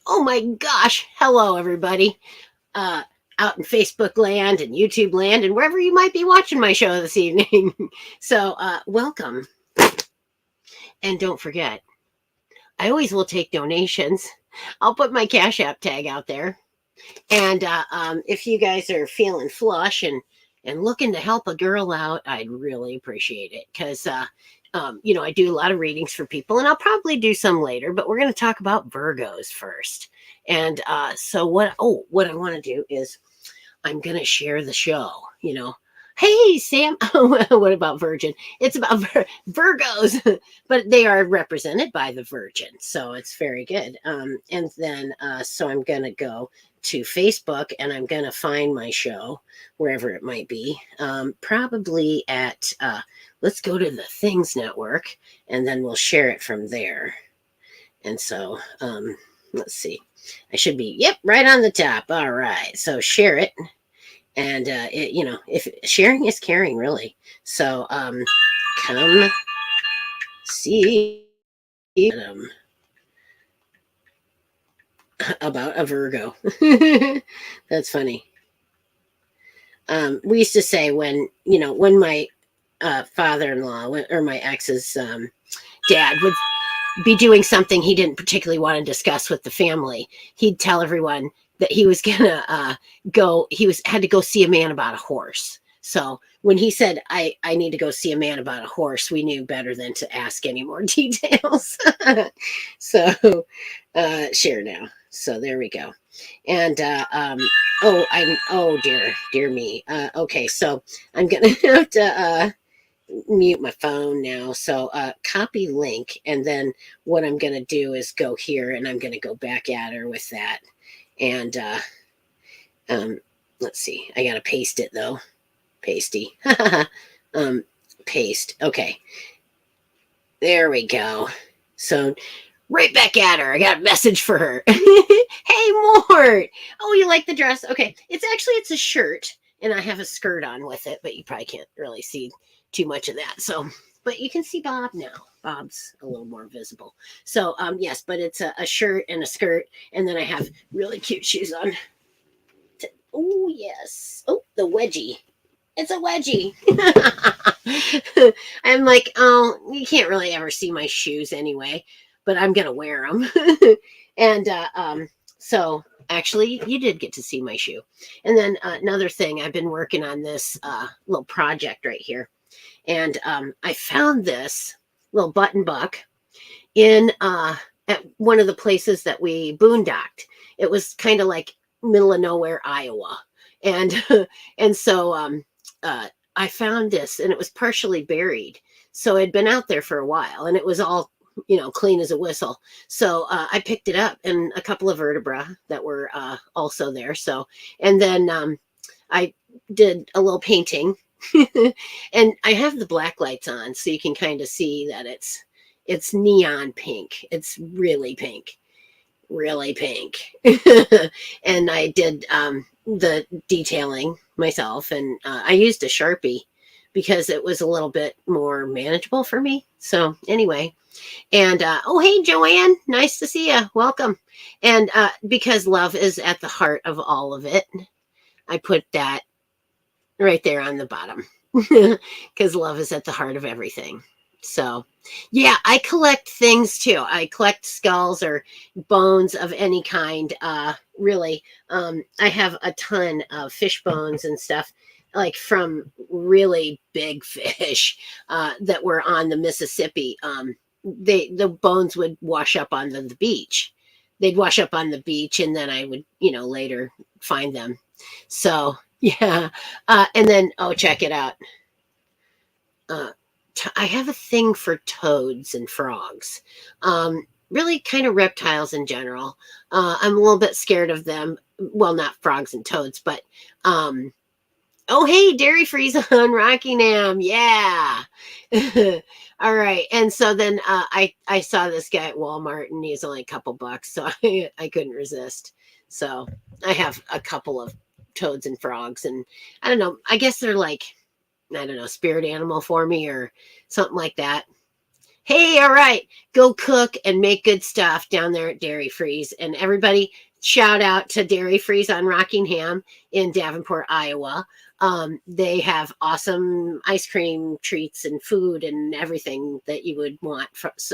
Oh my gosh. Hello, everybody. Uh, Out in Facebook land and YouTube land and wherever you might be watching my show this evening. Welcome. And don't forget, I always will take donations. I'll put my Cash App tag out there. And if you guys are feeling flush and looking to help a girl out, I'd really appreciate it because I do a lot of readings for people, and I'll probably do some later. But we're going to talk about Virgos first. What I want to do is I'm going to share the show. Hey Sam, what about Virgin? It's about Virgos, but they are represented by the Virgin, so it's very good. So I'm going to go to Facebook and I'm going to find my show wherever it might be. Probably at, let's go to the Things Network and then we'll share it from there. And so let's see. I should be, yep, right on the top. All right. So share it. And, if sharing is caring, really. So come see about a Virgo. That's funny. We used to say when my father-in-law or my ex's dad would be doing something he didn't particularly want to discuss with the family, he'd tell everyone that he was gonna had to go see a man about a horse. So when he said I need to go see a man about a horse, we knew better than to ask any more details. So share now. So there we go. And oh dear me. Okay, so I'm gonna have to mute my phone now. So copy link, and then what I'm gonna do is go here and I'm gonna go back at her with that. And let's see. I gotta paste it though. Pasty. Paste. Okay. There we go. So right back at her. I got a message for her. Hey, Mort. Oh, you like the dress? Okay. It's a shirt, and I have a skirt on with it, but you probably can't really see too much of that. So, but you can see Bob now. Bob's a little more visible. So, yes, but it's a shirt and a skirt, and then I have really cute shoes on. Oh, yes. Oh, the wedgie. It's a wedgie. I'm like, oh, you can't really ever see my shoes anyway, but I'm going to wear them. So actually, you did get to see my shoe. And then another thing, I've been working on this little project right here. And I found this little button buck in at one of the places that we boondocked. It was kind of like middle of nowhere, Iowa. And and so I found this, and it was partially buried. So it'd been out there for a while, and it was all clean as a whistle. So I picked it up, and a couple of vertebrae that were also there. So, and then I did a little painting, and I have the black lights on, so you can kind of see that it's neon pink. It's really pink. Really pink. And I did the detailing myself, and I used a Sharpie because it was a little bit more manageable for me. So anyway, and oh, hey Joanne, nice to see you, welcome. And because love is at the heart of all of it, I put that right there on the bottom because love is at the heart of everything. So yeah, I collect things too. I collect skulls or bones of any kind. Really, I have a ton of fish bones and stuff, like from really big fish that were on the Mississippi. The bones would wash up on the beach. They'd wash up on the beach, and then I would, later find them. So yeah, and then check it out. I have a thing for toads and frogs. Really kind of reptiles in general. I'm a little bit scared of them. Well, not frogs and toads, but oh, hey, Dairy Freeze on Rockingham. Yeah. All right. And so then I saw this guy at Walmart, and he's only a couple bucks, so I couldn't resist. So I have a couple of toads and frogs, and I don't know. I guess they're like, I don't know, spirit animal for me or something like that. Hey, all right. Go cook and make good stuff down there at Dairy Freeze. And everybody, shout out to Dairy Freeze on Rockingham in Davenport, Iowa. They have awesome ice cream treats and food and everything that you would want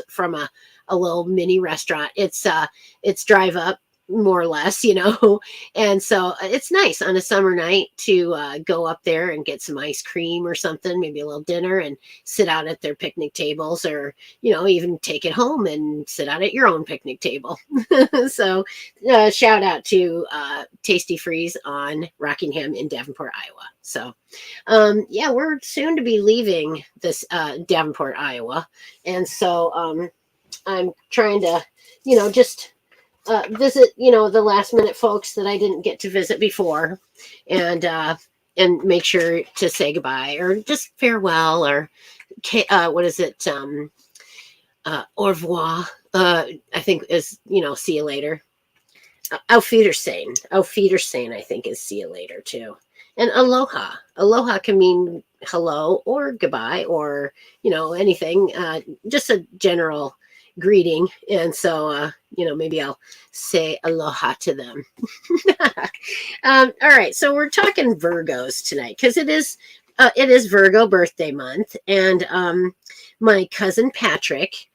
from a little mini restaurant. It's drive up more or less, and so it's nice on a summer night to go up there and get some ice cream or something, maybe a little dinner, and sit out at their picnic tables, or even take it home and sit out at your own picnic table. So shout out to Tasty Freeze on Rockingham in Davenport, Iowa. So yeah, we're soon to be leaving this Davenport, Iowa, and so I'm trying to just visit the last minute folks that I didn't get to visit before, and make sure to say goodbye or just farewell, or what is it, au revoir, I think is see you later. Auf Wiedersehen. Auf Wiedersehen, I think, is see you later too. And aloha. Aloha can mean hello or goodbye or anything, just a general greeting. And so maybe I'll say aloha to them. All right, so we're talking Virgos tonight because it is Virgo birthday month, and my cousin Patrick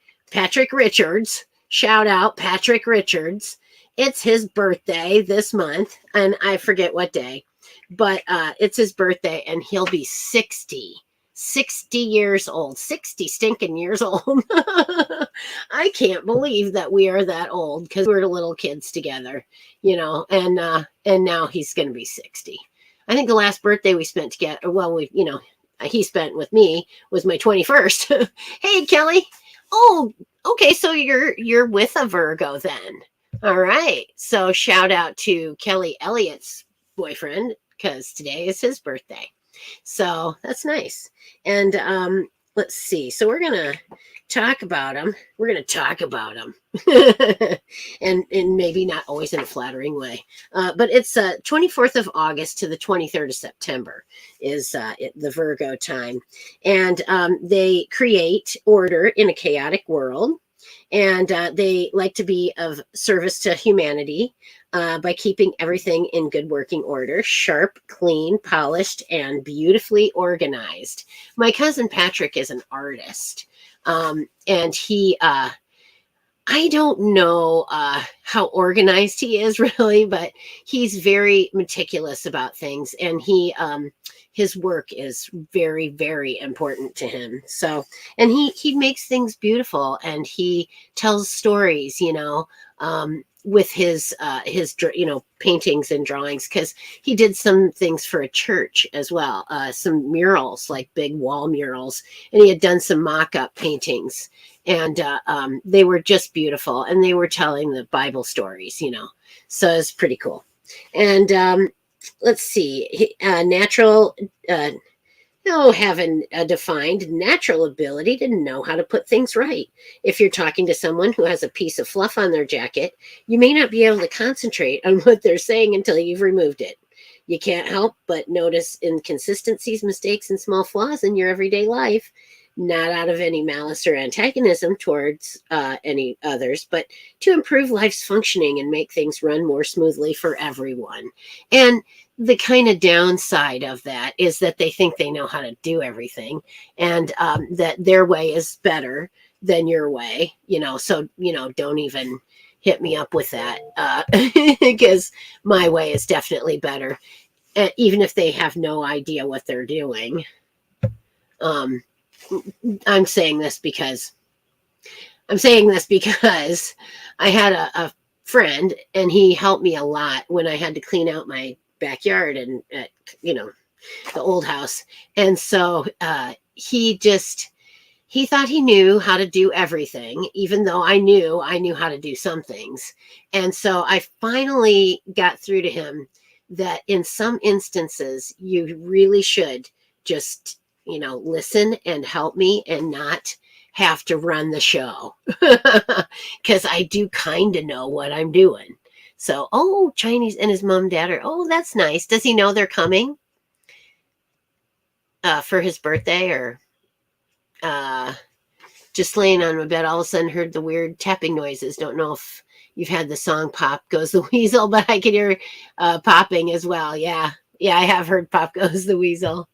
Richards, shout out Patrick Richards, it's his birthday this month, and I forget what day, but it's his birthday, and he'll be 60 years old, 60 stinking years old. I can't believe that we are that old, because we were little kids together, and now he's going to be 60. I think the last birthday we spent together, well, he spent with me, was my 21st. Hey, Kelly. Oh, okay. So you're with a Virgo then. All right. So shout out to Kelly Elliott's boyfriend, because today is his birthday. So that's nice. And let's see. So we're gonna talk about him. and maybe not always in a flattering way. But it's 24th of August to the 23rd of September is the Virgo time. And they create order in a chaotic world. And they like to be of service to humanity by keeping everything in good working order, sharp, clean, polished, and beautifully organized. My cousin Patrick is an artist, and he, I don't know how organized he is really, but he's very meticulous about things, and his work is very, very important to him. So, and he makes things beautiful, and he tells stories, with his paintings and drawings, because he did some things for a church as well, some murals, like big wall murals, and he had done some mock-up paintings, and they were just beautiful, and they were telling the Bible stories, so it's pretty cool. And let's see, having a defined natural ability to know how to put things right. If you're talking to someone who has a piece of fluff on their jacket, you may not be able to concentrate on what they're saying until you've removed it. You can't help but notice inconsistencies, mistakes, and small flaws in your everyday life, not out of any malice or antagonism towards any others, but to improve life's functioning and make things run more smoothly for everyone. And the kind of downside of that is that they think they know how to do everything, and that their way is better than your way, so, don't even hit me up with that, because my way is definitely better, even if they have no idea what they're doing. I'm saying this because I had a friend, and he helped me a lot when I had to clean out my backyard and at the old house. And so he thought he knew how to do everything, even though I knew how to do some things. And so I finally got through to him that in some instances you really should just listen and help me, and not have to run the show, because I do kind of know what I'm doing. So, Chinese and his mom and dad are, that's nice. Does he know they're coming for his birthday, or just laying on my bed, all of a sudden heard the weird tapping noises. Don't know if you've had the song Pop Goes the Weasel, but I could hear popping as well. Yeah. Yeah, I have heard Pop Goes the Weasel.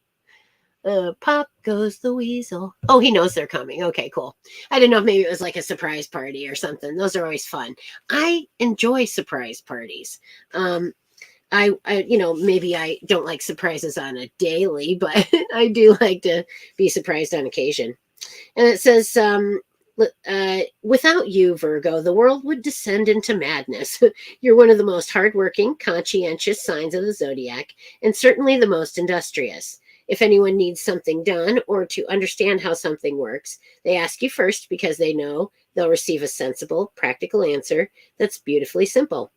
Pop goes the weasel. Oh, he knows they're coming. Okay, cool. I didn't know if maybe it was like a surprise party or something. Those are always fun. I enjoy surprise parties. Maybe I don't like surprises on a daily, but I do like to be surprised on occasion. And it says, without you, Virgo, the world would descend into madness. You're one of the most hardworking, conscientious signs of the zodiac, and certainly the most industrious. If anyone needs something done or to understand how something works, they ask you first because they know they'll receive a sensible, practical answer that's beautifully simple.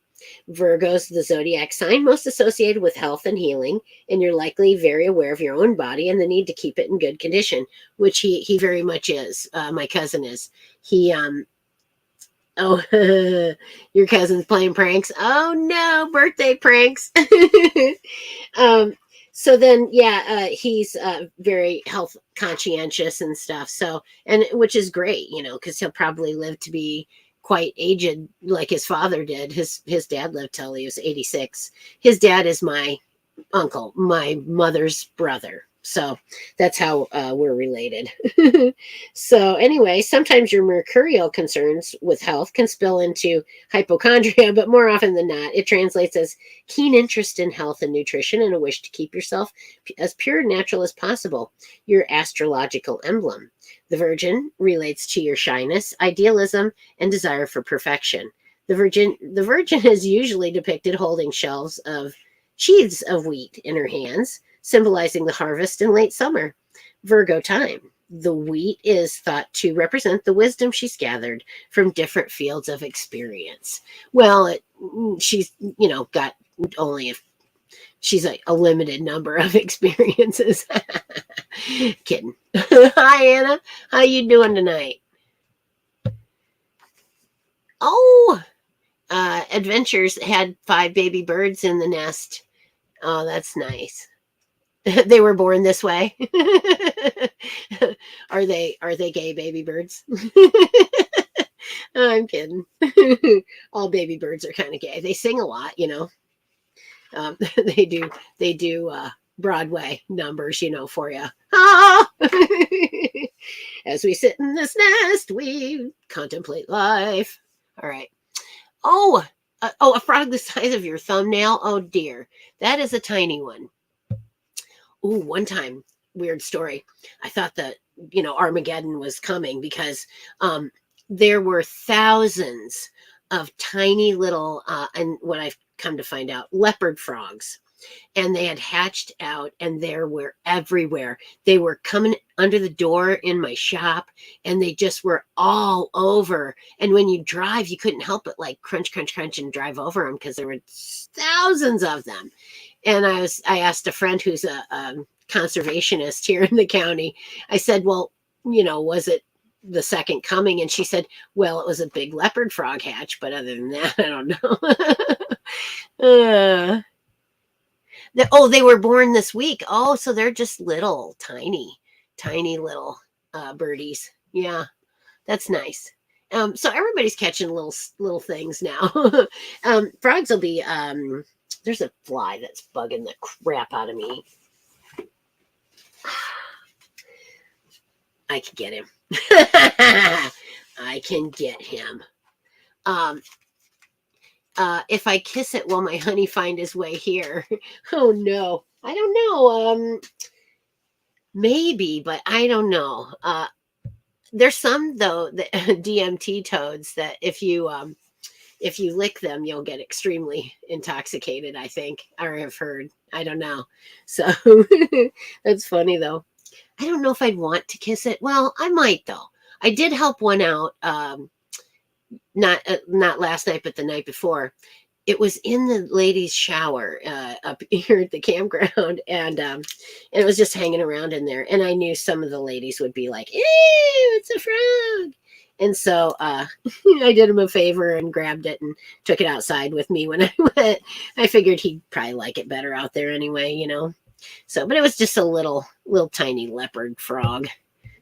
Virgo's the zodiac sign most associated with health and healing, and you're likely very aware of your own body and the need to keep it in good condition, which he very much is. My cousin is. He oh, your cousin's playing pranks. Oh no, birthday pranks. um so then he's very health conscientious and stuff, so, and which is great, because he'll probably live to be quite aged like his father did. His dad lived till he was 86. His dad is my uncle, my mother's brother. So that's how we're related. So anyway, sometimes your mercurial concerns with health can spill into hypochondria, but more often than not, it translates as keen interest in health and nutrition and a wish to keep yourself as pure and natural as possible. Your astrological emblem. The Virgin relates to your shyness, idealism, and desire for perfection. The Virgin is usually depicted holding sheaths of wheat in her hands, symbolizing the harvest in late summer. Virgo time. The wheat is thought to represent the wisdom she's gathered from different fields of experience. Well, she's, got only she's a limited number of experiences. Kidding. Hi, Anna. How you doing tonight? Oh, Adventures had 5 baby birds in the nest. Oh, that's nice. They were born this way. Are they gay baby birds? I'm kidding. All baby birds are kind of gay. They sing a lot, they do Broadway numbers, for you. Ah! As we sit in this nest, we contemplate life. All right. Oh, a frog the size of your thumbnail. Oh dear, that is a tiny one. Ooh, one time, weird story. I thought that, Armageddon was coming because there were thousands of tiny little, and what I've come to find out, leopard frogs. And they had hatched out and they were everywhere. They were coming under the door in my shop and they just were all over. And when you drive, you couldn't help but like crunch, crunch, crunch and drive over them because there were thousands of them. And I asked a friend who's a conservationist here in the county. I said, well, was it the second coming? And she said, well, it was a big leopard frog hatch, but other than that, I don't know. They were born this week. Oh, so they're just little, tiny little birdies. Yeah, that's nice. So everybody's catching little things now. Frogs will be. There's a fly that's bugging the crap out of me. I can get him. I can get him. If I kiss it, will my honey find his way here? Oh no, I don't know. Maybe, but I don't know. There's some though, the DMT toads, that if you lick them, you'll get extremely intoxicated, I think, or have heard. I don't know. So that's funny though. I don't know if I'd want to kiss it. Well, I might though. I did help one out. Not last night, but the night before. It was in the ladies' shower up here at the campground, and it was just hanging around in there. And I knew some of the ladies would be like, "Ew, it's a frog!" And so I did him a favor and grabbed it and took it outside with me when I went. I figured he'd probably like it better out there anyway, So, but it was just a little tiny leopard frog.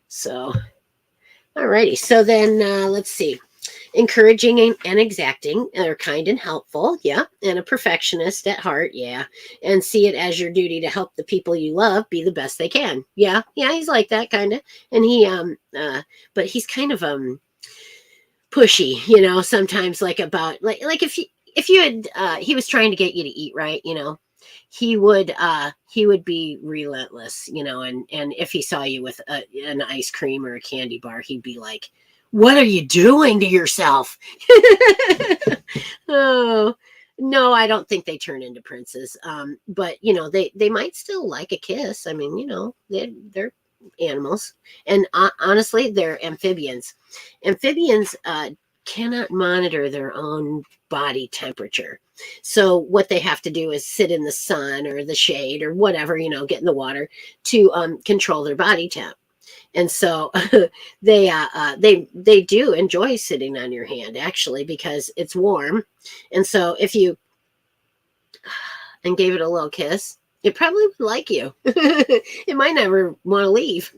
So, Alrighty. So then let's see. Encouraging and exacting, they're kind and helpful, yeah, and a perfectionist at heart, yeah, and see it as your duty to help the people you love be the best they can, yeah, yeah, he's like that kind of, and but he's kind of pushy, sometimes, like, about like if you had he was trying to get you to eat right, he would be relentless, and if he saw you with an ice cream or a candy bar, he'd be like, what are you doing to yourself? Oh, no, I don't think they turn into princes. But they might still like a kiss. I mean, they're animals, and honestly, they're amphibians. Amphibians cannot monitor their own body temperature. So what they have to do is sit in the sun or the shade or whatever, get in the water to control their body temp. And so they do enjoy sitting on your hand, actually, because it's warm. And so if you and gave it a little kiss, it probably would like you. It might never want to leave.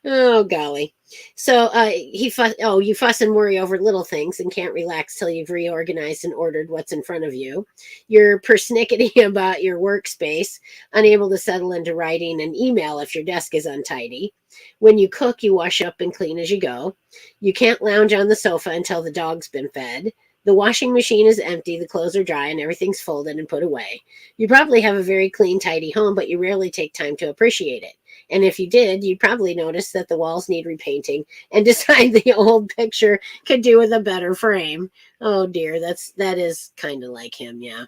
Oh, golly. So you fuss and worry over little things and can't relax till you've reorganized and ordered what's in front of you. You're persnickety about your workspace, unable to settle into writing an email if your desk is untidy. When you cook, you wash up and clean as you go. You can't lounge on the sofa until the dog's been fed. The washing machine is empty, the clothes are dry, and everything's folded and put away. You probably have a very clean, tidy home, but you rarely take time to appreciate it. And if you did, you'd probably notice that the walls need repainting and decide the old picture could do with a better frame. Oh dear, that is kind of like him, yeah.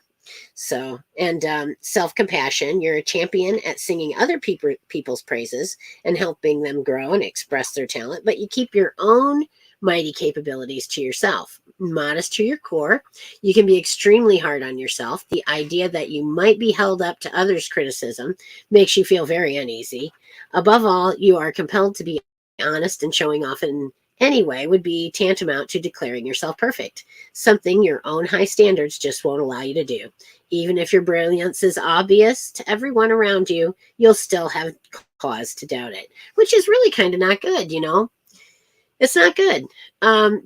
So, and self-compassion, you're a champion at singing other people's praises and helping them grow and express their talent, but you keep your own mighty capabilities to yourself. Modest to your core, you can be extremely hard on yourself. The idea that you might be held up to others' criticism makes you feel very uneasy. Above all, you are compelled to be honest, and showing off in any way would be tantamount to declaring yourself perfect, something your own high standards just won't allow you to do. Even if your brilliance is obvious to everyone around you, you'll still have cause to doubt it, which is really kind of not good, It's not good,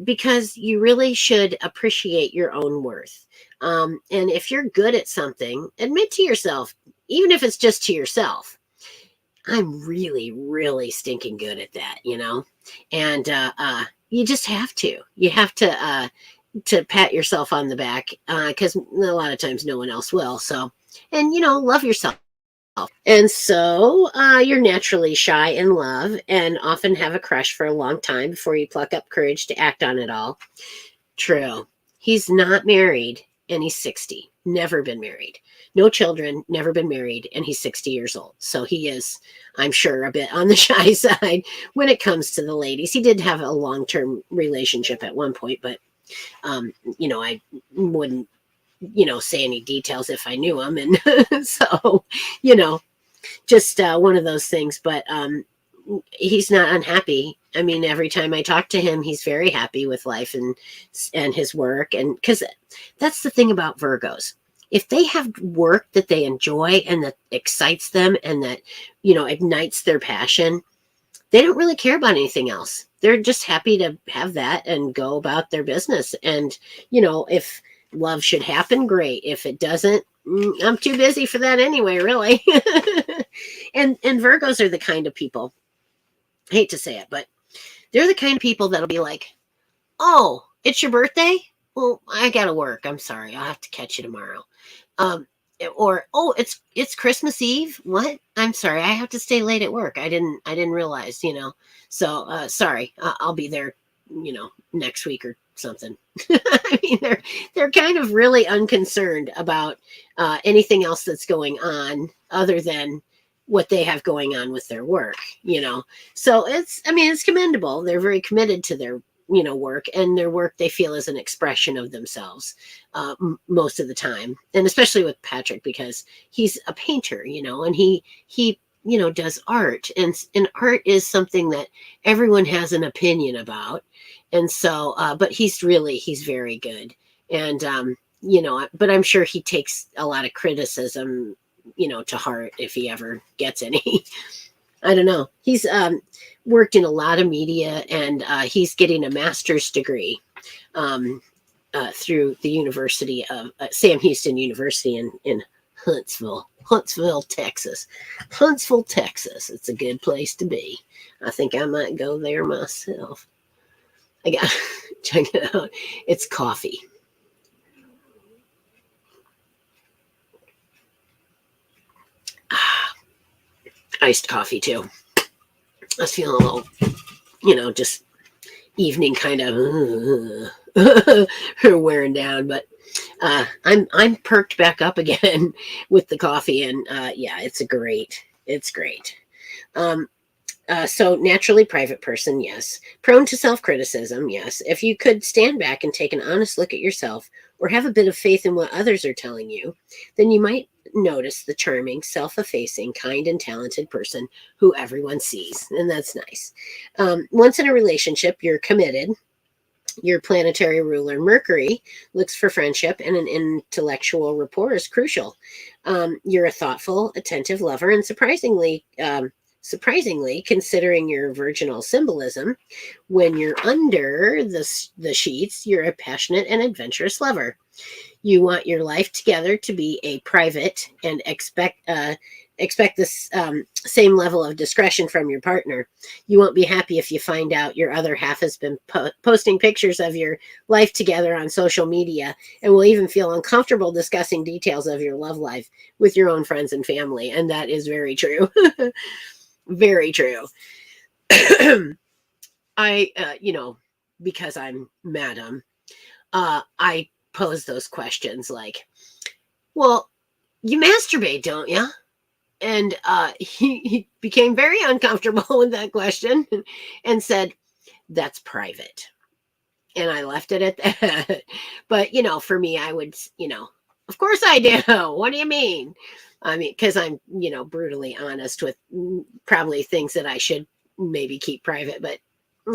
because you really should appreciate your own worth. And if you're good at something, admit to yourself, even if it's just to yourself, I'm really, really stinking good at that, And you just have to. You have to pat yourself on the back, because a lot of times no one else will. So, and love yourself. And so you're naturally shy in love and often have a crush for a long time before you pluck up courage to act on it all. True. He's not married and he's 60. Never been married. No children, never been married, and he's 60 years old. So he is, I'm sure, a bit on the shy side when it comes to the ladies. He did have a long-term relationship at one point, but I wouldn't say any details if I knew him. And so, just one of those things. But he's not unhappy. I mean, every time I talk to him, he's very happy with life and his work. And because that's the thing about Virgos. If they have work that they enjoy and that excites them and that, ignites their passion, they don't really care about anything else. They're just happy to have that and go about their business. And, if love should happen, great. If it doesn't, I'm too busy for that anyway, really. and Virgos are the kind of people, I hate to say it, but they're the kind of people that'll be like, oh, it's your birthday? Well, I gotta work. I'm sorry. I'll have to catch you tomorrow. Or, oh, it's Christmas Eve. What? I'm sorry. I have to stay late at work. I didn't realize, So sorry. I'll be there, next week or something. I mean, they're kind of really unconcerned about anything else that's going on other than what they have going on with their work, So it's commendable. They're very committed to their work, and their work they feel is an expression of themselves most of the time, and especially with Patrick because he's a painter, and he does art, and art is something that everyone has an opinion about, and so but he's very good, and but I'm sure he takes a lot of criticism to heart if he ever gets any. I don't know. He's worked in a lot of media, and he's getting a master's degree um, through the University of Sam Houston University in Huntsville, Texas. Huntsville, Texas. It's a good place to be. I think I might go there myself. I got check it out. It's coffee. Ah, iced coffee too. I was feeling a little, just evening kind of wearing down, but I'm perked back up again with the coffee, and yeah, it's great. Um, so naturally private person, yes. Prone to self-criticism, yes. If you could stand back and take an honest look at yourself, or have a bit of faith in what others are telling you, then you might notice the charming, self-effacing, kind and talented person who everyone sees, and that's nice. Once in a relationship, you're committed. Your planetary ruler, Mercury, looks for friendship, and an intellectual rapport is crucial. You're a thoughtful, attentive lover, and surprisingly, considering your virginal symbolism, when you're under the sheets, you're a passionate and adventurous lover. You want your life together to be a private, and expect this same level of discretion from your partner. You won't be happy if you find out your other half has been posting pictures of your life together on social media, and will even feel uncomfortable discussing details of your love life with your own friends and family. And that is very true. Very true. I, because I'm Madam, I pose those questions like, well, you masturbate, don't you? And he became very uncomfortable with that question and said, that's private. And I left it at that. But, for me, I would, of course I do. What do you mean? I mean, because I'm, brutally honest with probably things that I should maybe keep private, but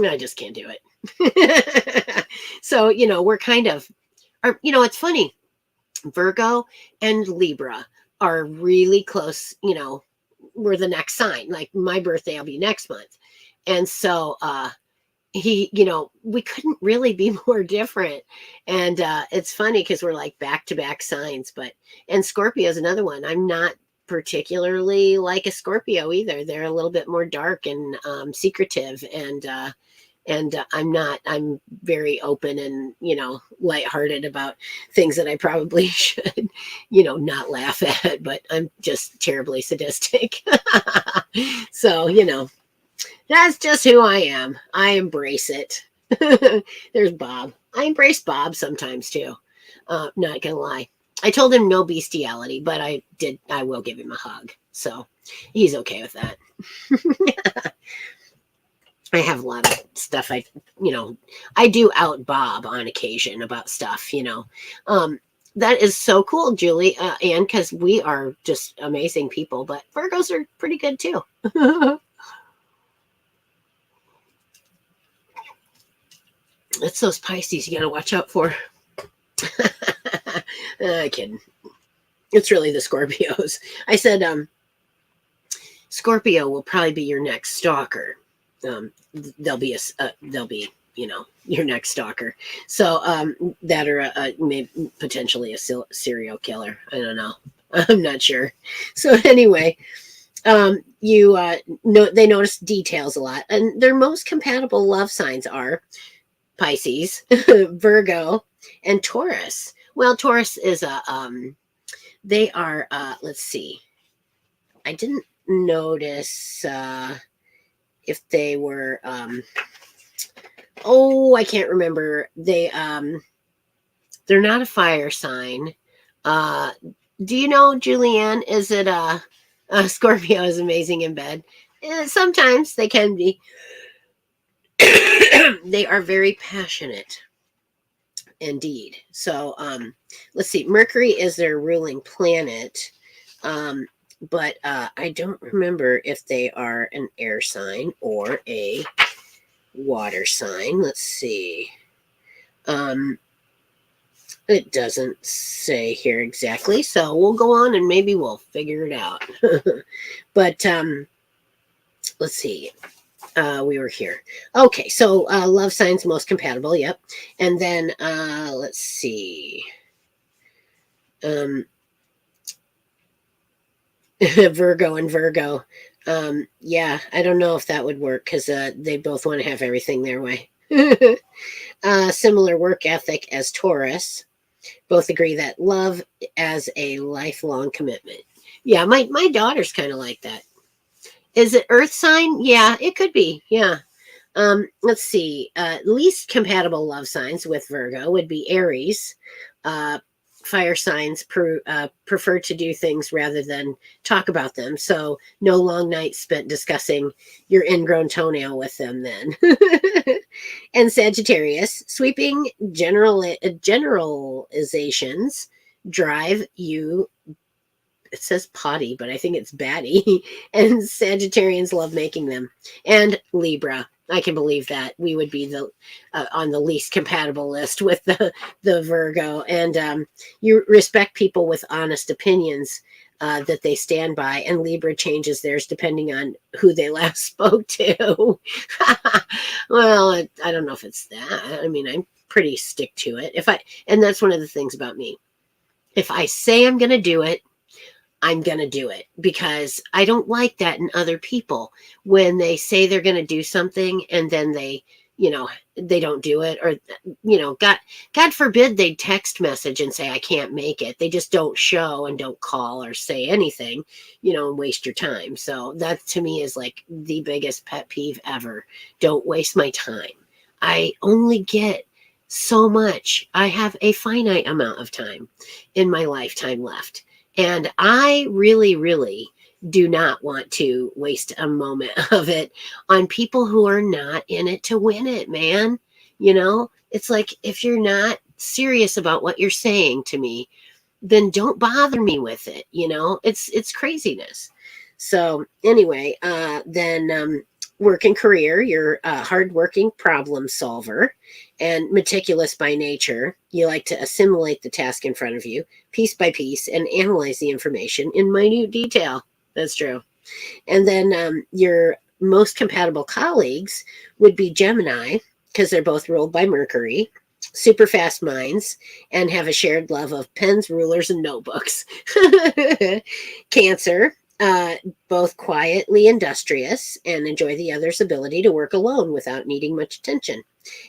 I just can't do it. So, we're kind of, it's funny. Virgo and Libra are really close, we're the next sign. Like my birthday will be next month. And so we couldn't really be more different. And it's funny because we're like back-to-back signs, and Scorpio is another one. I'm not particularly like a Scorpio either. They're a little bit more dark and secretive, and I'm very open and lighthearted about things that I probably should not laugh at, but I'm just terribly sadistic. So that's just who I am. I embrace it. There's Bob. I embrace Bob sometimes too. Not gonna lie. I told him no bestiality, but I will give him a hug, so he's okay with that. I have a lot of stuff. I do out Bob on occasion about stuff, that is so cool, Julie, Ann, because we are just amazing people, but Virgos are pretty good too. It's those Pisces you got to watch out for. Kidding. It's really the Scorpios. I said, Scorpio will probably be your next stalker. They'll be your next stalker. So that or maybe potentially a serial killer. I don't know. I'm not sure. So anyway, they notice details a lot, and their most compatible love signs are Pisces, Virgo, and Taurus. Well, Taurus is they are let's see. I didn't notice if they were I can't remember. They're not a fire sign. Do you know, Julianne, is it Scorpio is amazing in bed? Sometimes they can be. They are very passionate indeed. So let's see. Mercury is their ruling planet. But I don't remember if they are an air sign or a water sign. Let's see. It doesn't say here exactly, so we'll go on and maybe we'll figure it out. But let's see. We were here. Okay, so love signs most compatible. Yep. And then let's see. Um, Virgo and Virgo. Yeah, I don't know if that would work because they both want to have everything their way. Similar work ethic as Taurus. Both agree that love as a lifelong commitment. Yeah, my daughter's kind of like that. Is it Earth sign? Yeah, it could be. Yeah. Let's see. Least compatible love signs with Virgo would be Aries. Uh, Fire signs prefer to do things rather than talk about them. So no long nights spent discussing your ingrown toenail with them then. And Sagittarius, sweeping generalizations drive you, it says potty, but I think it's batty. And Sagittarians love making them. And Libra, I can believe that we would be the on the least compatible list with the Virgo. And you respect people with honest opinions that they stand by, and Libra changes theirs depending on who they last spoke to. Well, I don't know if it's that. I mean, I'm pretty stick to it. And that's one of the things about me. If I say I'm going to do it, I'm going to do it, because I don't like that in other people when they say they're going to do something and then they don't do it, or, God forbid they text message and say, I can't make it. They just don't show and don't call or say anything, and waste your time. So that to me is like the biggest pet peeve ever. Don't waste my time. I only get so much. I have a finite amount of time in my lifetime left. And I really, really do not want to waste a moment of it on people who are not in it to win it, man. It's like, if you're not serious about what you're saying to me, then don't bother me with it. It's craziness. So anyway, then work and career, you're a hardworking problem solver and meticulous by nature. You like to assimilate the task in front of you piece by piece and analyze the information in minute detail. That's true. And then your most compatible colleagues would be Gemini, because they're both ruled by Mercury, super fast minds, and have a shared love of pens, rulers, and notebooks. Cancer, both quietly industrious and enjoy the other's ability to work alone without needing much attention.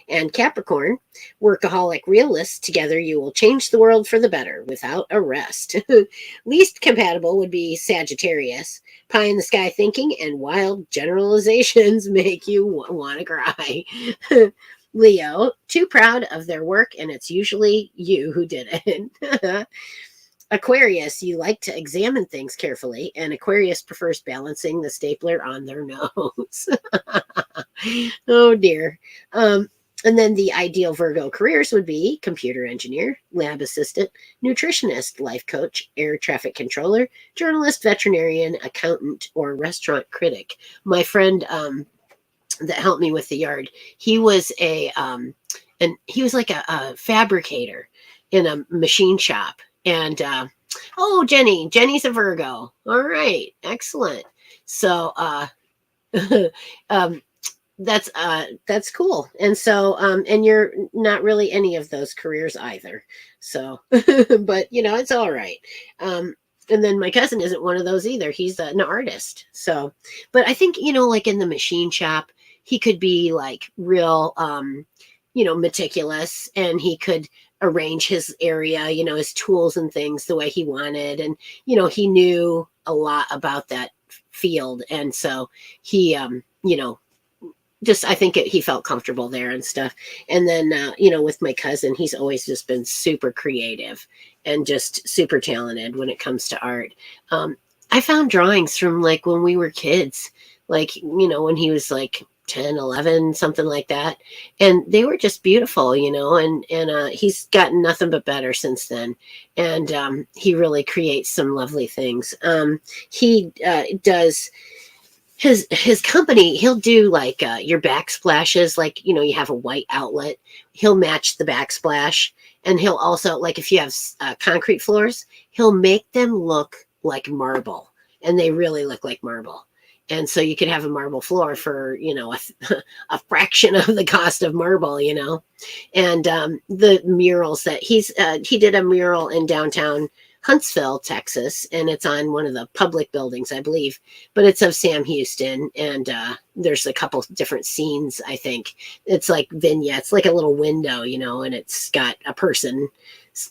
And Capricorn, workaholic realists, together you will change the world for the better without a rest. Least compatible would be Sagittarius, pie in the sky thinking and wild generalizations make you want to cry. Leo, too proud of their work, and it's usually you who did it. Aquarius, you like to examine things carefully, and Aquarius prefers balancing the stapler on their nose. Oh dear. And then the ideal Virgo careers would be computer engineer, lab assistant, nutritionist, life coach, air traffic controller, journalist, veterinarian, accountant, or restaurant critic. My friend that helped me with the yard, he was he was like a fabricator in a machine shop. And oh, Jenny's a Virgo. All right, excellent. So that's cool. And so and you're not really any of those careers either. So but it's all right. And then my cousin isn't one of those either. He's an artist. So, but I think, like in the machine shop, he could be like real meticulous, and he could arrange his area, his tools and things the way he wanted. And, he knew a lot about that field. And so he, just, I think he felt comfortable there and stuff. And then, with my cousin, he's always just been super creative and just super talented when it comes to art. I found drawings from like when we were kids, like, when he was like 10, 11, something like that. And they were just beautiful, and he's gotten nothing but better since then. And he really creates some lovely things. He does his company. He'll do like your backsplashes, like, you have a white outlet. He'll match the backsplash. And he'll also, like, if you have concrete floors, he'll make them look like marble. And they really look like marble. And so you could have a marble floor for, a fraction of the cost of marble, And the murals that he did a mural in downtown Huntsville, Texas, and it's on one of the public buildings, I believe, but it's of Sam Houston. And there's a couple different scenes, I think. It's like vignettes, like a little window, and it's got a person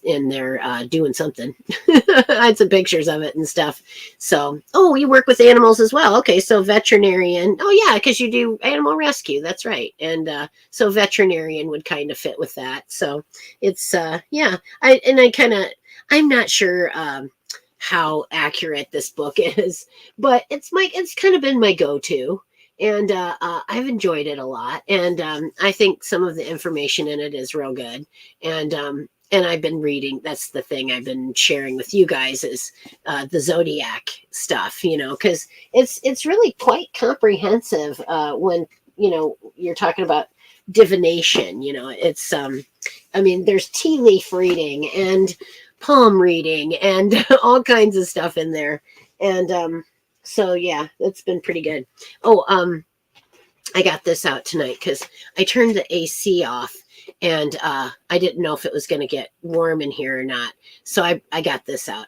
in there doing something. I had some pictures of it and stuff. So, oh, you work with animals as well. Okay, so veterinarian. Oh, yeah, because you do animal rescue. That's right. And so veterinarian would kind of fit with that. So it's, yeah. I'm not sure how accurate this book is, but it's kind of been my go-to. And I've enjoyed it a lot. And I think some of the information in it is real good. And I've been reading, that's the thing I've been sharing with you guys is the zodiac stuff, because it's really quite comprehensive when, you're talking about divination, it's, there's tea leaf reading and palm reading and all kinds of stuff in there. And so, yeah, it's been pretty good. Oh, I got this out tonight because I turned the AC off. And I didn't know if it was going to get warm in here or not. So I got this out.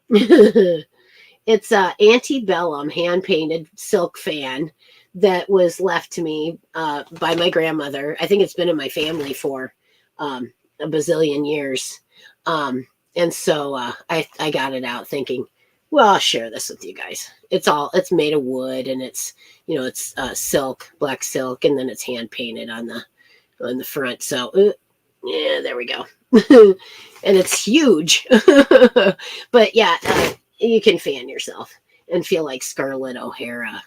It's a antebellum hand-painted silk fan that was left to me by my grandmother. I think it's been in my family for a bazillion years. And so I got it out thinking, well, I'll share this with you guys. It's made of wood and it's silk, black silk, and then it's hand painted on the front. So yeah, there we go. And it's huge. But yeah, you can fan yourself and feel like Scarlett O'Hara,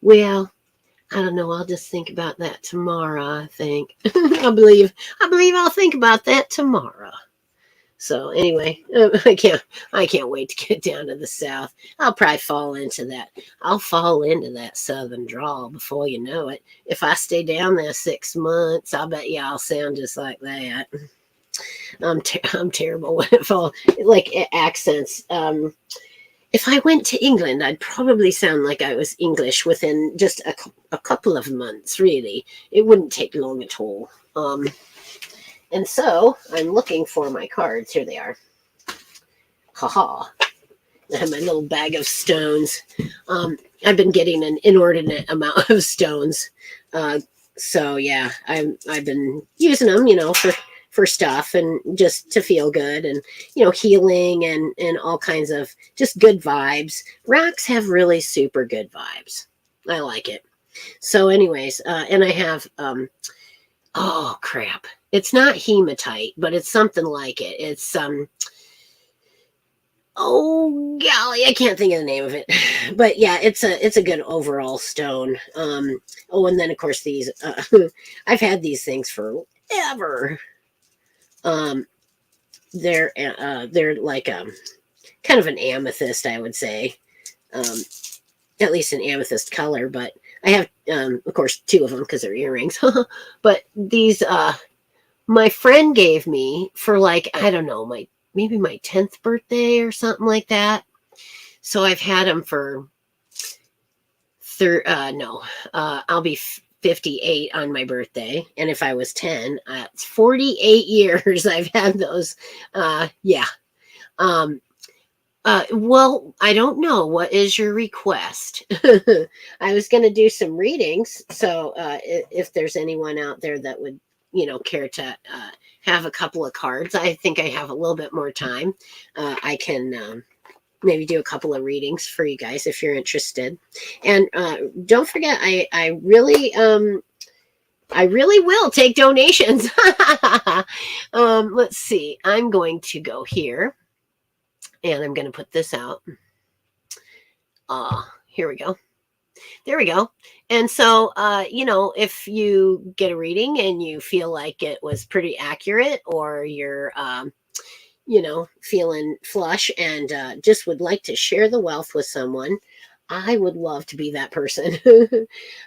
Well, I don't know. I'll just think about that tomorrow, I think. I believe I'll think about that tomorrow. So anyway, I can't wait to get down to the South. I'll probably fall into that Southern drawl before you know it. If I stay down there 6 months, I'll bet you I'll sound just like that. I'm terrible with it fall like accents. If I went to England, I'd probably sound like I was English within just a couple of months. Really, it wouldn't take long at all. And so I'm looking for my cards. Here they are. Haha. I have my little bag of stones. I've been getting an inordinate amount of stones. So yeah, I've been using them, for stuff and just to feel good and, healing and all kinds of just good vibes. Rocks have really super good vibes. I like it. So anyways, and I have, oh crap. It's not hematite, but it's something like it. It's oh golly, I can't think of the name of it. But yeah, it's a good overall stone. Oh, and then of course these I've had these things forever. They're like kind of an amethyst, I would say. At least an amethyst color, but I have of course 2 of them because they're earrings. But these my friend gave me for like, I don't know, maybe my 10th birthday or something like that. So I've had them for I'll be 58 on my birthday. And if I was 10, it's 48 years I've had those. Yeah. Well, I don't know. What is your request? I was going to do some readings. So if there's anyone out there that would, care to have a couple of cards, I think I have a little bit more time. I can maybe do a couple of readings for you guys if you're interested. And don't forget, I really will take donations. Let's see. I'm going to go here. And I'm going to put this out. Here we go. There we go. And so, if you get a reading and you feel like it was pretty accurate or you're, feeling flush and just would like to share the wealth with someone, I would love to be that person.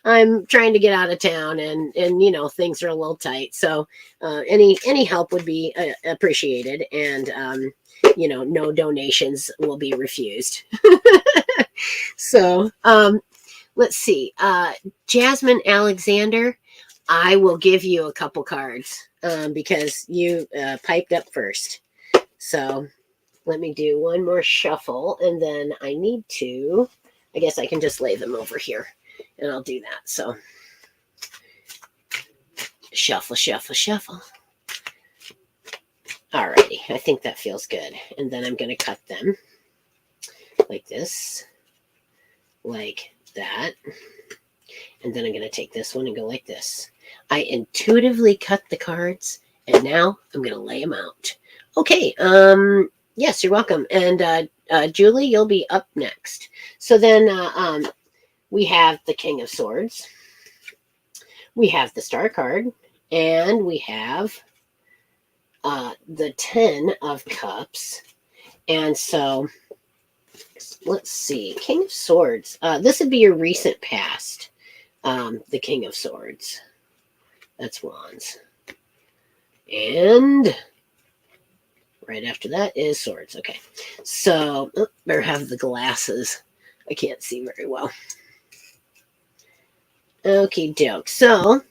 I'm trying to get out of town, and things are a little tight. So any help would be appreciated, and no donations will be refused. So let's see. Jasmine Alexander, I will give you a couple cards because you piped up first. So let me do one more shuffle, and then I guess I can just lay them over here, and I'll do that. So shuffle, shuffle, shuffle. Alrighty, I think that feels good. And then I'm going to cut them like this, like that. And then I'm going to take this one and go like this. I intuitively cut the cards, and now I'm going to lay them out. Okay, yes, you're welcome. And Julie, you'll be up next. So then we have the King of Swords. We have the Star card. And we have the 10 of Cups. And so let's see. King of Swords. This would be your recent past. The King of Swords. That's Wands. And right after that is Swords. Okay. So, better have the glasses. I can't see very well. Okie doke. So,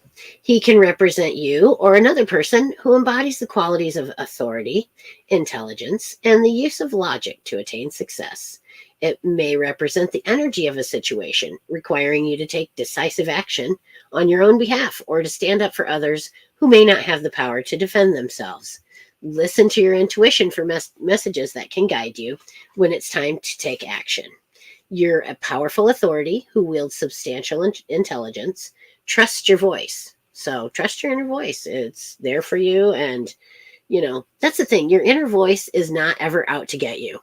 he can represent you or another person who embodies the qualities of authority, intelligence, and the use of logic to attain success. It may represent the energy of a situation, requiring you to take decisive action on your own behalf or to stand up for others who may not have the power to defend themselves. Listen to your intuition for messages that can guide you when it's time to take action. You're a powerful authority who wields substantial intelligence. Trust your voice. So trust your inner voice. It's there for you. And, that's the thing. Your inner voice is not ever out to get you.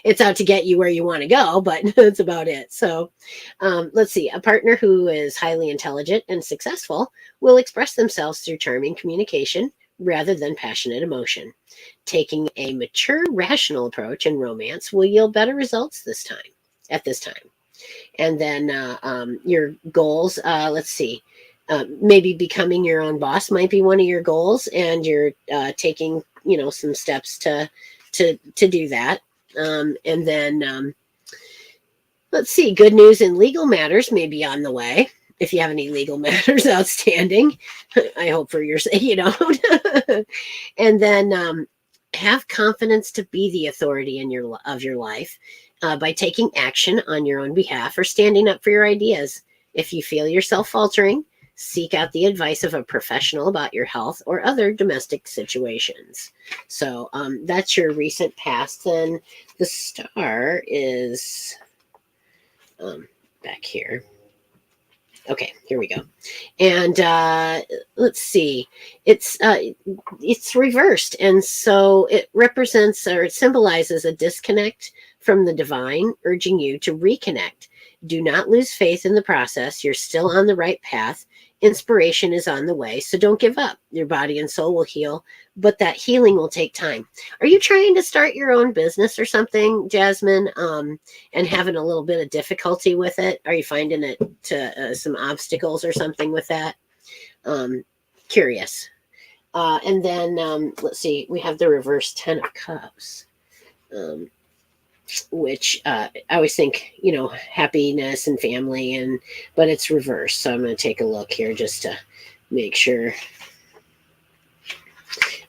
It's out to get you where you want to go, but that's about it. So let's see. A partner who is highly intelligent and successful will express themselves through charming communication rather than passionate emotion. Taking a mature, rational approach in romance will yield better results at this time. And then your goals, let's see. Maybe becoming your own boss might be one of your goals, and you're taking, some steps to do that. And then let's see, good news in legal matters may be on the way. If you have any legal matters outstanding, I hope for your sake you don't. And then have confidence to be the authority of your life by taking action on your own behalf or standing up for your ideas. If you feel yourself faltering, seek out the advice of a professional about your health or other domestic situations. So that's your recent past. Then the Star is back here. Okay, here we go. And let's see. It's reversed, and so it represents, or it symbolizes, a disconnect from the divine, urging you to reconnect. Do not lose faith in the process. You're still on the right path. Inspiration is on the way, so don't give up. Your body and soul will heal, but that healing will take time. Are you trying to start your own business or something, Jasmine, and having a little bit of difficulty with it? Are you finding it to some obstacles or something with that? Curious. And then let's see, we have the reverse 10 of Cups, which I always think, happiness and family, but it's reversed. So I'm going to take a look here just to make sure.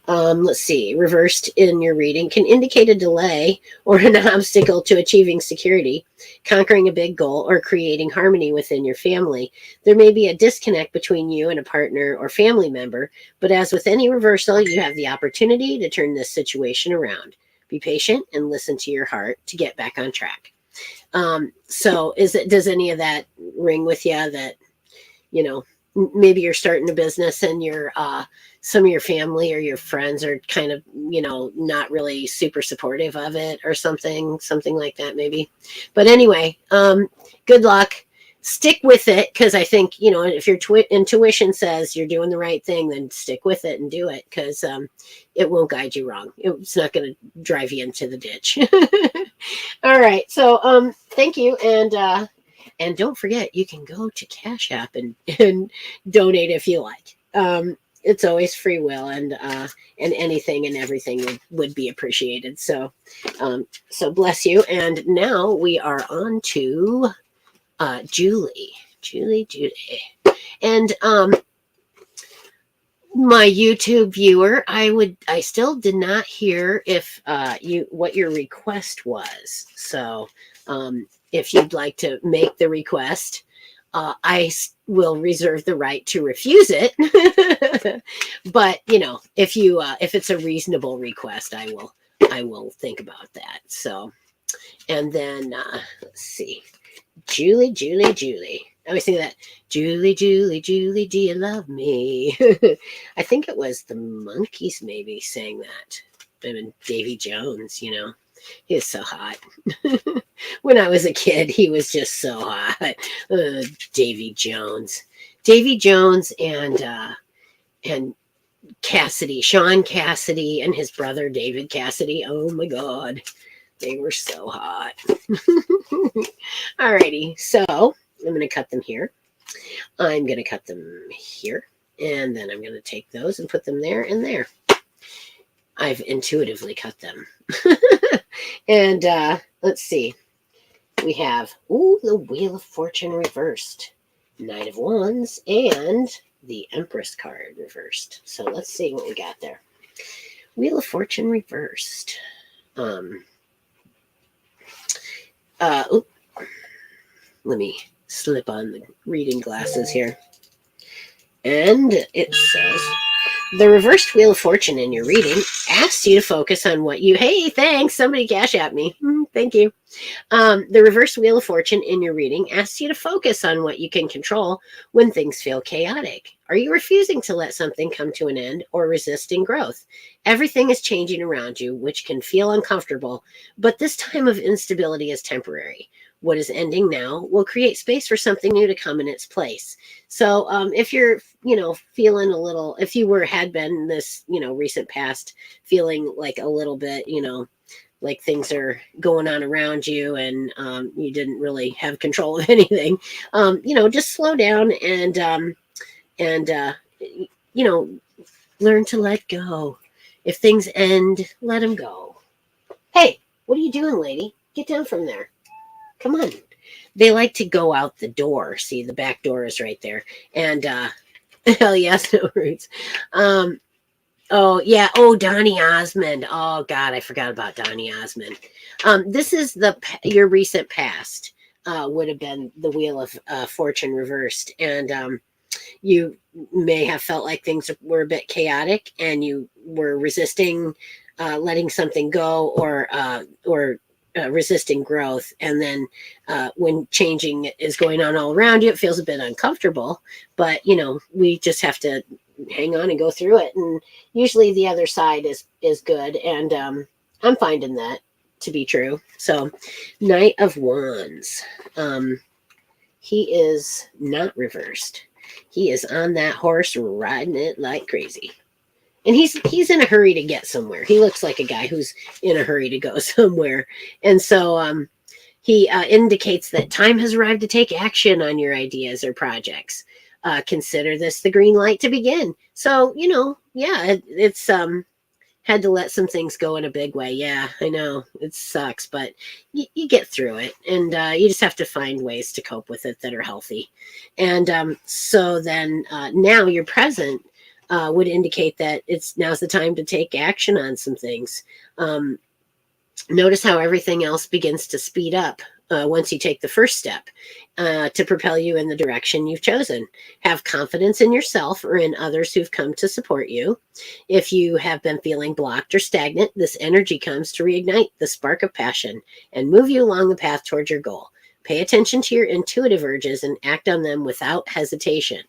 Let's see, reversed in your reading can indicate a delay or an obstacle to achieving security, conquering a big goal, or creating harmony within your family. There may be a disconnect between you and a partner or family member, but as with any reversal, you have the opportunity to turn this situation around. Be patient and listen to your heart to get back on track. So does any of that ring with you that, maybe you're starting a business and some of your family or your friends are kind of, not really super supportive of it or something like that maybe. But anyway, good luck. stick with it, because I think, you know, if your intuition says you're doing the right thing, then stick with it and do it, because it won't guide you wrong. It's not going to drive you into the ditch. All right. So thank you. And don't forget, you can go to Cash App and donate if you like. It's always free will, and anything and everything would be appreciated. So so bless you. And now we are on to Julie. And my YouTube viewer, I still did not hear if what your request was. So if you'd like to make the request, I will reserve the right to refuse it. But you know, if it's a reasonable request, I will think about that. So, and then let's see. Julie. I always think that Julie, do you love me? I think it was the Monkees maybe sang that. I mean, Davy Jones, you know, he was so hot. When I was a kid, he was just so hot. Davy Jones, and Cassidy, Sean Cassidy, and his brother David Cassidy. Oh my God. They were so hot. Alrighty, so I'm going to cut them here. I'm going to cut them here. And then I'm going to take those and put them there and there. I've intuitively cut them. And let's see. We have, the Wheel of Fortune reversed. Knight of Wands and the Empress card reversed. So let's see what we got there. Wheel of Fortune reversed. Let me slip on the reading glasses here. And it says, the reversed Wheel of Fortune in your reading asks you to focus on what you... Hey, thanks. Somebody cash at me. Thank you. The reversed Wheel of Fortune in your reading asks you to focus on what you can control when things feel chaotic. Are you refusing to let something come to an end or resisting growth? Everything is changing around you, which can feel uncomfortable, but this time of instability is temporary. What is ending now will create space for something new to come in its place. So if you're, feeling a little, if you had been this, recent past feeling like a little bit, like things are going on around you and you didn't really have control of anything, just slow down and learn to let go. If things end, let them go. Hey, what are you doing, lady? Get down from there. Come on. They like to go out the door. See, the back door is right there. And hell yes, no roots. Oh yeah. Oh, Donny Osmond. Oh God, I forgot about Donny Osmond. This is your recent past. Would have been the Wheel of Fortune reversed, and you may have felt like things were a bit chaotic, and you were resisting letting something go, or resisting growth. And then when changing is going on all around you, it feels a bit uncomfortable, but we just have to hang on and go through it. And usually the other side is good. And I'm finding that to be true. So Knight of Wands, he is not reversed. He is on that horse riding it like crazy. And he's in a hurry to get somewhere. He looks like a guy who's in a hurry to go somewhere. And so he indicates that time has arrived to take action on your ideas or projects. Consider this the green light to begin. So, it's had to let some things go in a big way. Yeah, I know it sucks, but you get through it. And you just have to find ways to cope with it that are healthy. And so then now you're present. Would indicate that now's the time to take action on some things. Notice how everything else begins to speed up once you take the first step to propel you in the direction you've chosen. Have confidence in yourself or in others who've come to support you. If you have been feeling blocked or stagnant, this energy comes to reignite the spark of passion and move you along the path towards your goal. Pay attention to your intuitive urges and act on them without hesitation.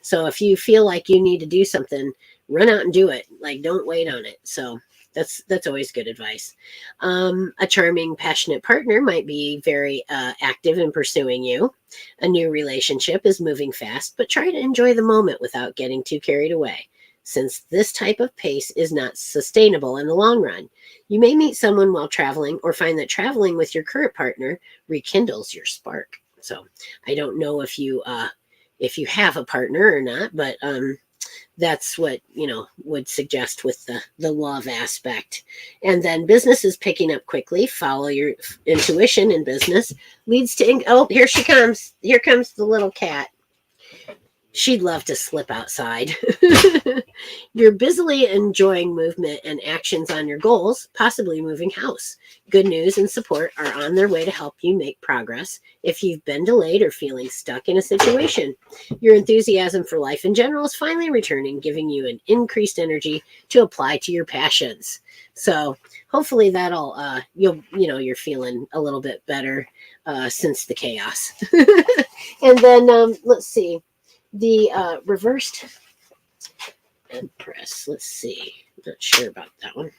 So if you feel like you need to do something, run out and do it. Like, don't wait on it. So That's always good advice. A charming, passionate partner might be very active in pursuing you. A new relationship is moving fast, but try to enjoy the moment without getting too carried away, since this type of pace is not sustainable in the long run. You may meet someone while traveling or find that traveling with your current partner rekindles your spark. So I don't know if you have a partner or not, but that's what would suggest with the love aspect. And then business is picking up quickly. Follow your intuition in business leads to oh, here she comes. Here comes the little cat. She'd love to slip outside. You're busily enjoying movement and actions on your goals, possibly moving house. Good news and support are on their way to help you make progress if you've been delayed or feeling stuck in a situation. Your enthusiasm for life in general is finally returning, giving you an increased energy to apply to your passions. So hopefully that'll you're feeling a little bit better since the chaos. And then let's see. The reversed Empress. Let's see. Not sure about that one.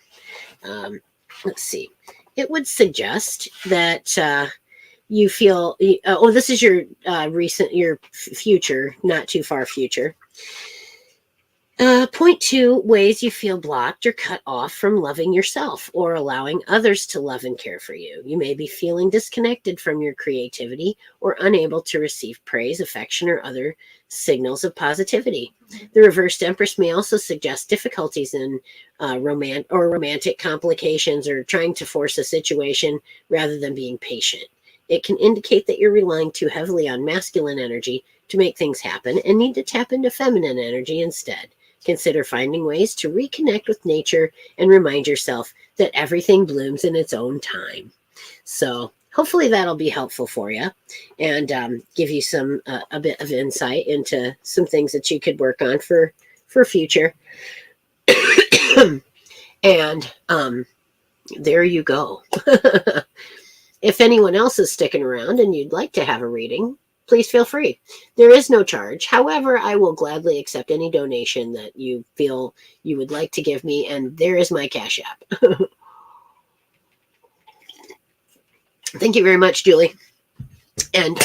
Let's see. It would suggest that you feel. This is your your future, not too far future. Point two ways you feel blocked or cut off from loving yourself or allowing others to love and care for you. You may be feeling disconnected from your creativity or unable to receive praise, affection, or other signals of positivity. The reversed Empress may also suggest difficulties in romantic complications or trying to force a situation rather than being patient. It can indicate that you're relying too heavily on masculine energy to make things happen and need to tap into feminine energy instead. Consider finding ways to reconnect with nature and remind yourself that everything blooms in its own time. So hopefully that'll be helpful for you and give you some a bit of insight into some things that you could work on for future. And there you go. If anyone else is sticking around and you'd like to have a reading, please feel free. There is no charge. However, I will gladly accept any donation that you feel you would like to give me, and there is my Cash App. Thank you very much, Julie. And,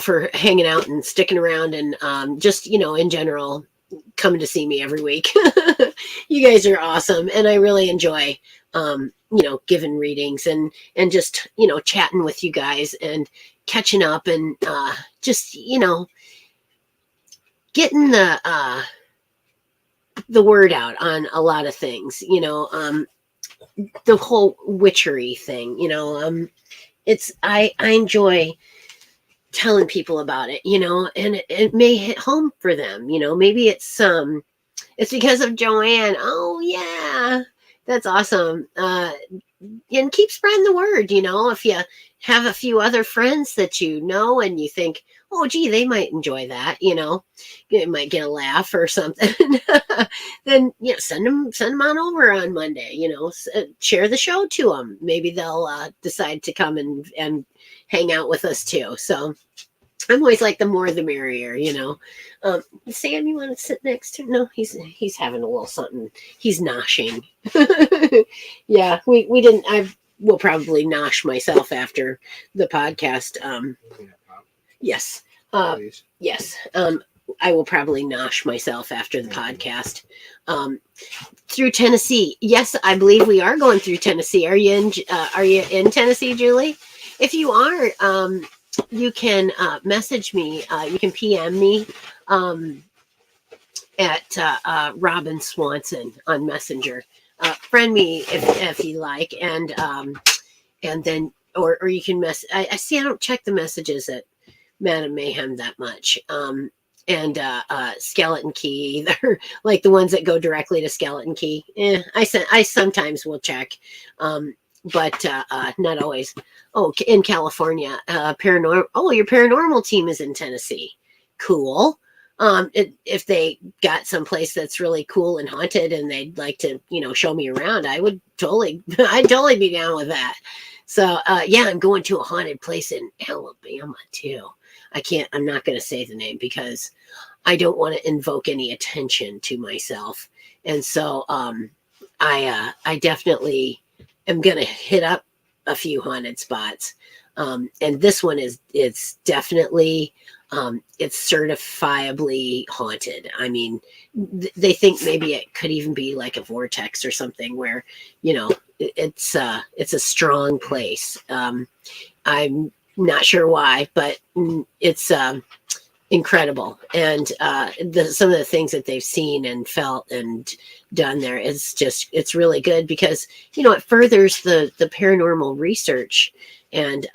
for hanging out and sticking around and just, in general, coming to see me every week. You guys are awesome. And I really enjoy, giving readings and just, chatting with you guys and catching up and just, getting the word out on a lot of things, the whole witchery thing, I enjoy telling people about it, and it may hit home for them, maybe it's because of Joanne. Oh yeah, that's awesome. And keep spreading the word, if you have a few other friends that and you think, oh gee, they might enjoy that, you might get a laugh or something. Then send them on over on Monday, share the show to them. Maybe they'll decide to come and hang out with us too. So I'm always like the more the merrier, Sam, you want to sit next to him? No, he's having a little something. He's noshing. Yeah, we didn't. I will probably nosh myself after the podcast. Yes. Yes. I will probably nosh myself after the podcast. Through Tennessee. Yes, I believe we are going through Tennessee. Are you in Tennessee, Julie? If you are, you can message me. You can PM me at Robin Swanson on Messenger. Friend me if you like, and then or you can I see I don't check the messages at Madam Mayhem that much. And Skeleton Key, either like the ones that go directly to Skeleton Key. I sometimes will check. But not always. Oh, in California, paranormal. Oh, your paranormal team is in Tennessee. Cool. If they got someplace that's really cool and haunted, and they'd like to, show me around, I'd totally be down with that. So, yeah, I'm going to a haunted place in Alabama too. I'm not going to say the name because I don't want to invoke any attention to myself, and so, I definitely am gonna hit up a few haunted spots. And this one is it's definitely it's certifiably haunted. I mean, they think maybe it could even be like a vortex or something where, you know, it's a strong place. I'm not sure why, but it's incredible. And some of the things that they've seen and felt and done there is just, it's really good because, you know, it furthers the paranormal research and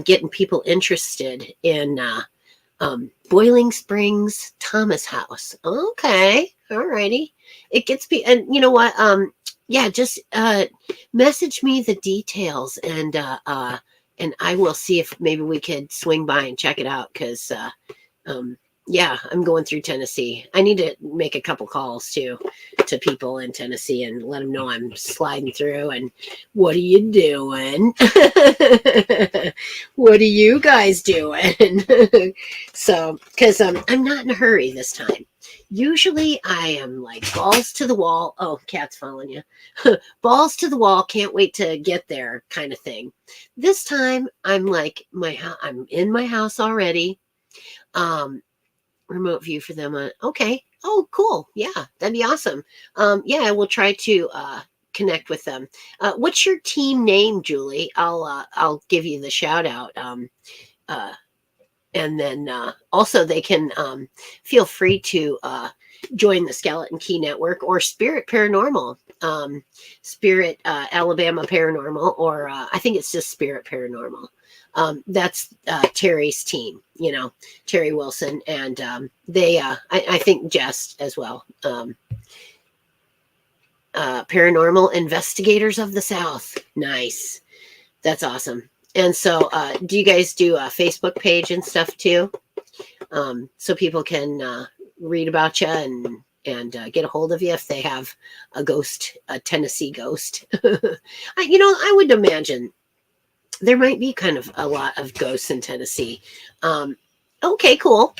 getting people interested in Boiling Springs Thomas House. Okay. All righty. It gets me. And you know what? Yeah, just message me the details and I will see if maybe we could swing by and check it out because um, yeah, I'm going through Tennessee. I need to make a couple calls to people in Tennessee and let them know I'm sliding through. And what are you doing? What are you guys doing? So, because I'm not in a hurry this time. Usually I am like balls to the wall. Oh, cat's following you. Balls to the wall. Can't wait to get there kind of thing. This time I'm like I'm in my house already. Remote view for them on. Okay. Oh, cool. Yeah, that'd be awesome. Yeah, I will try to connect with them. What's your team name, Julie? I'll give you the shout out. Uh, and then also they can feel free to join the Skeleton Key Network or Spirit Paranormal, Spirit Alabama Paranormal, or I think it's just Spirit Paranormal. That's Terry's team, you know, Terry Wilson, and they I think Jess as well. Paranormal Investigators of the South. Nice. That's awesome. And so do you guys do a Facebook page and stuff too? So people can read about you and get a hold of you if they have a Tennessee ghost. You know, I would imagine there might be kind of a lot of ghosts in Tennessee. Okay, cool.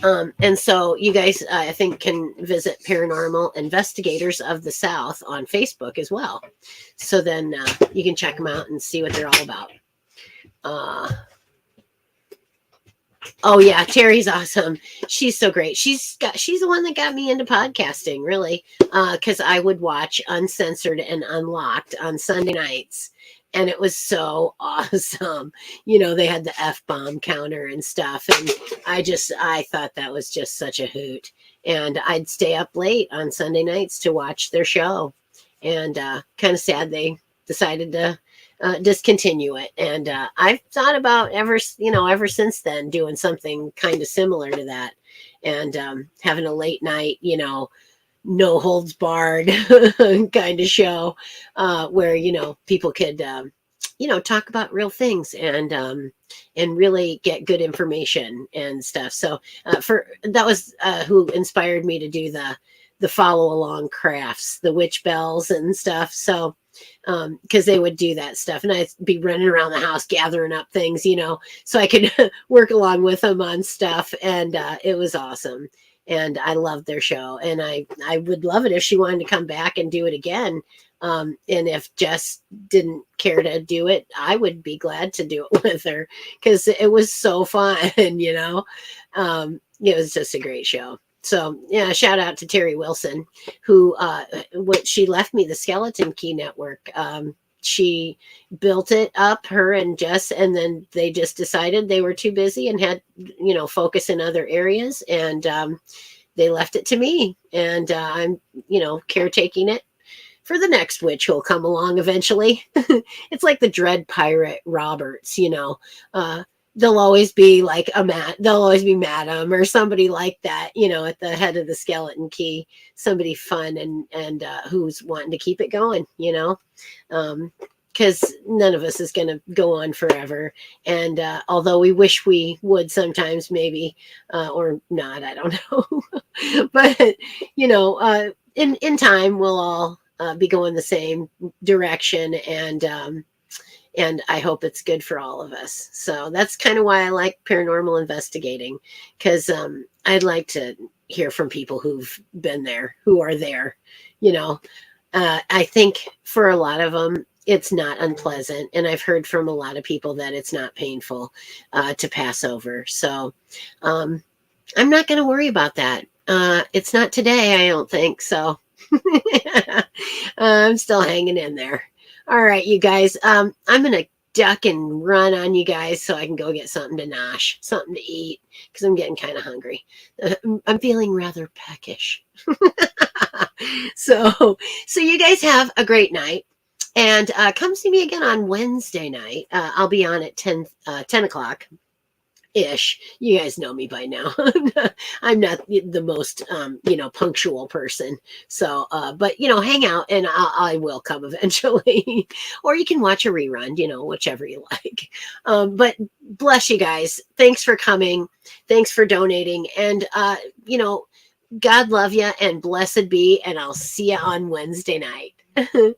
And so you guys, I think, can visit Paranormal Investigators of the South on Facebook as well. So then you can check them out and see what they're all about. Oh yeah, Terry's awesome. She's so great. She's the one that got me into podcasting, really, because I would watch Uncensored and Unlocked on Sunday nights. And it was so awesome. You know, they had the F-bomb counter and stuff. And I thought that was just such a hoot. And I'd stay up late on Sunday nights to watch their show. And kind of sad they decided to discontinue it. And I've thought about ever since then doing something kind of similar to that. And having a late night, you know, no holds barred kind of show where, you know, people could, you know, talk about real things and really get good information and stuff. So that was who inspired me to do the follow along crafts, the witch bells and stuff. So because they would do that stuff and I'd be running around the house gathering up things, you know, so I could work along with them on stuff. And it was awesome. And I loved their show. And I would love it if she wanted to come back and do it again. And if Jess didn't care to do it, I would be glad to do it with her because it was so fun, you know. It was just a great show. So yeah, shout out to Terry Wilson, who she left me the Skeleton Key Network. She built it up, her and Jess, and then they just decided they were too busy and had, you know, focus in other areas, and they left it to me, and I'm, you know, caretaking it for the next witch who'll come along eventually. It's like the Dread Pirate Roberts, you know. They'll always be like they'll always be Madam or somebody like that, you know, at the head of the Skeleton Key, somebody fun and who's wanting to keep it going, you know, because none of us is going to go on forever. And although we wish we would sometimes, maybe, or not, I don't know. But, you know, in time, we'll all be going the same direction. And I hope it's good for all of us. So that's kind of why I like paranormal investigating, because I'd like to hear from people who've been there, who are there, you know. I think for a lot of them, it's not unpleasant. And I've heard from a lot of people that it's not painful to pass over. So um, I'm not going to worry about that. It's not today, I don't think. So I'm still hanging in there. All right, you guys. I'm going to duck and run on you guys so I can go get something to nosh, something to eat, because I'm getting kind of hungry. I'm feeling rather peckish. So you guys have a great night, and come see me again on Wednesday night. I'll be on at 10 o'clock ish. You guys know me by now. I'm not the most punctual person. So but hang out, and I will come eventually. Or you can watch a rerun, whichever you like. But bless you guys. Thanks for coming. Thanks for donating. And God love you and blessed be, and I'll see you on Wednesday night.